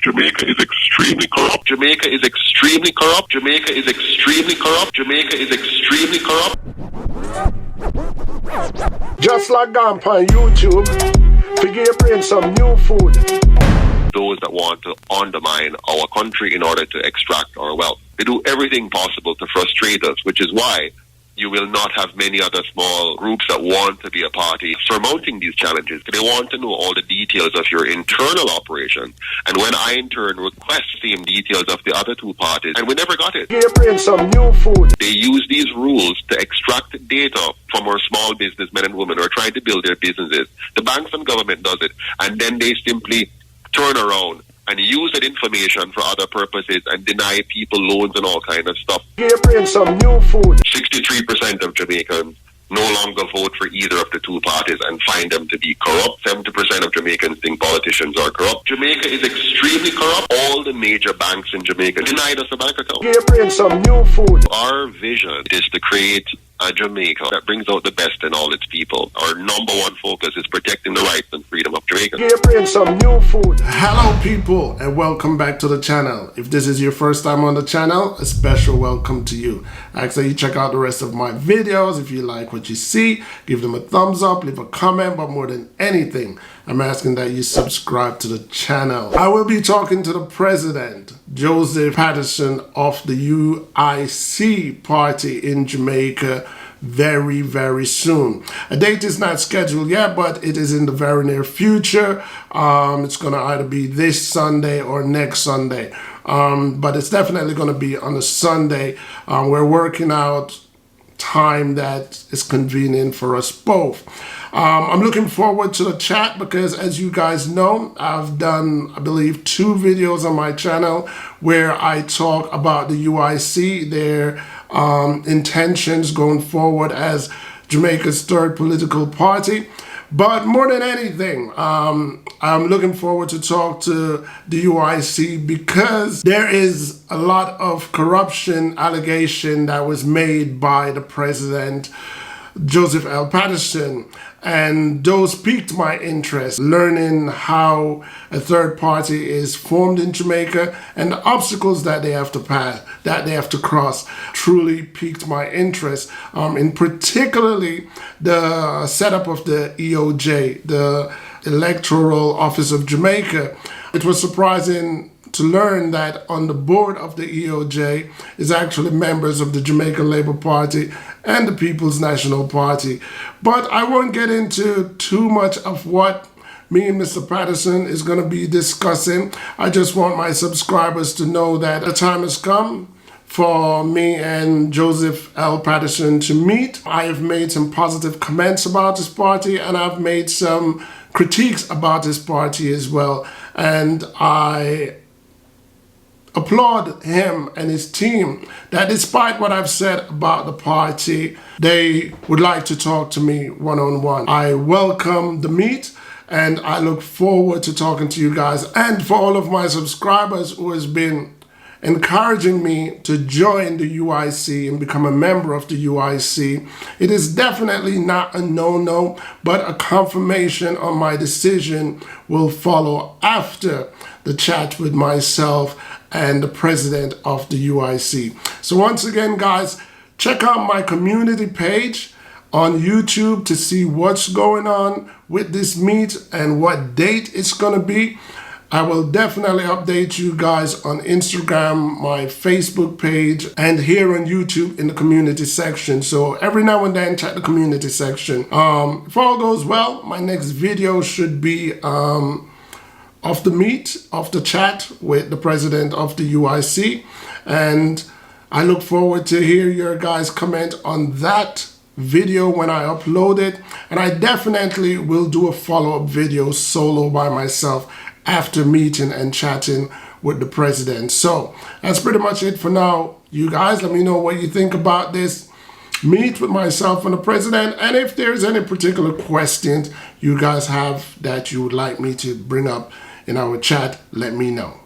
Jamaica is extremely corrupt. Jamaica is extremely corrupt. Jamaica is extremely corrupt. Jamaica is extremely corrupt. Just like on YouTube, to give your brain some new food. Those that want to undermine our country in order to extract our wealth. They do everything possible to frustrate us, which is why you will not have many other small groups that want to be a party surmounting these challenges. They want to know all the details of your internal operation. And when I, in turn, request the same details of the other two parties, and we never got it. Give your brain some new food. They use these rules to extract data from our small businessmen and women who are trying to build their businesses. The banks and government does it. And then they simply turn around and use that information for other purposes and deny people loans and all kind of stuff. Give your brain some new food. 63% of Jamaicans no longer vote for either of the two parties and find them to be corrupt. 70% of Jamaicans think politicians are corrupt. Jamaica is extremely corrupt. All the major banks in Jamaica denied us a bank account. Give your brain some new food. Our vision is to create a Jamaica that brings out the best in all its people. Our number one focus is protecting the rights and freedom of Jamaica. Give your brain some new food. Hello people, and welcome back to the channel. If this is your first time on the channel, a special welcome to you. I ask that you check out the rest of my videos. If you like what you see, give them a thumbs up, leave a comment, but more than anything, I'm asking that you subscribe to the channel. I will be talking to the president, Joseph Patterson of the UIC party in Jamaica very soon. A date is not scheduled yet, but it is in the very near future. It's going to either be this Sunday or next Sunday, but it's definitely going to be on a Sunday. We're working out time that is convenient for us both. I'm looking forward to the chat because, as you guys know, I've done, I believe, 2 videos on my channel where I talk about the UIC, their intentions going forward as Jamaica's third political party. But more than anything, I'm looking forward to talk to the UIC because there is a lot of corruption allegation that was made by the president, Joseph L. Patterson, and those piqued my interest, learning how a third party is formed in Jamaica and the obstacles that they have to pass, that they have to cross, truly piqued my interest. In particularly the setup of the EOJ, the Electoral Office of Jamaica. It was surprising to learn that on the board of the EOJ is actually members of the Jamaican Labour Party and the People's National Party. But I won't get into too much of what me and Mr. Patterson is going to be discussing. I just want my subscribers to know that the time has come for me and Joseph L. Patterson to meet. I have made some positive comments about this party, and I've made some critiques about this party as well. And I applaud him and his team that despite what I've said about the party, they would like to talk to me one-on-one. I welcome the meet and I look forward to talking to you guys. And for all of my subscribers who has been encouraging me to join the UIC and become a member of the UIC, it is definitely not a no-no, but a confirmation on my decision will follow after the chat with myself and the president of the UIC. So once again, guys, check out my community page on YouTube to see what's going on with this meet and what date it's going to be. I will definitely update you guys on Instagram, my Facebook page, and here on YouTube in the community section. So every now and then, check the community section. If all goes well, my next video should be of the meet, of the chat with the president of the UIC. And I look forward to hear your guys' comment on that video when I upload it. And I definitely will do a follow-up video solo by myself after meeting and chatting with the president. So that's pretty much it for now. You guys, let me know what you think about this meet with myself and the president, and if there's any particular questions you guys have that you would like me to bring up in our chat, let me know.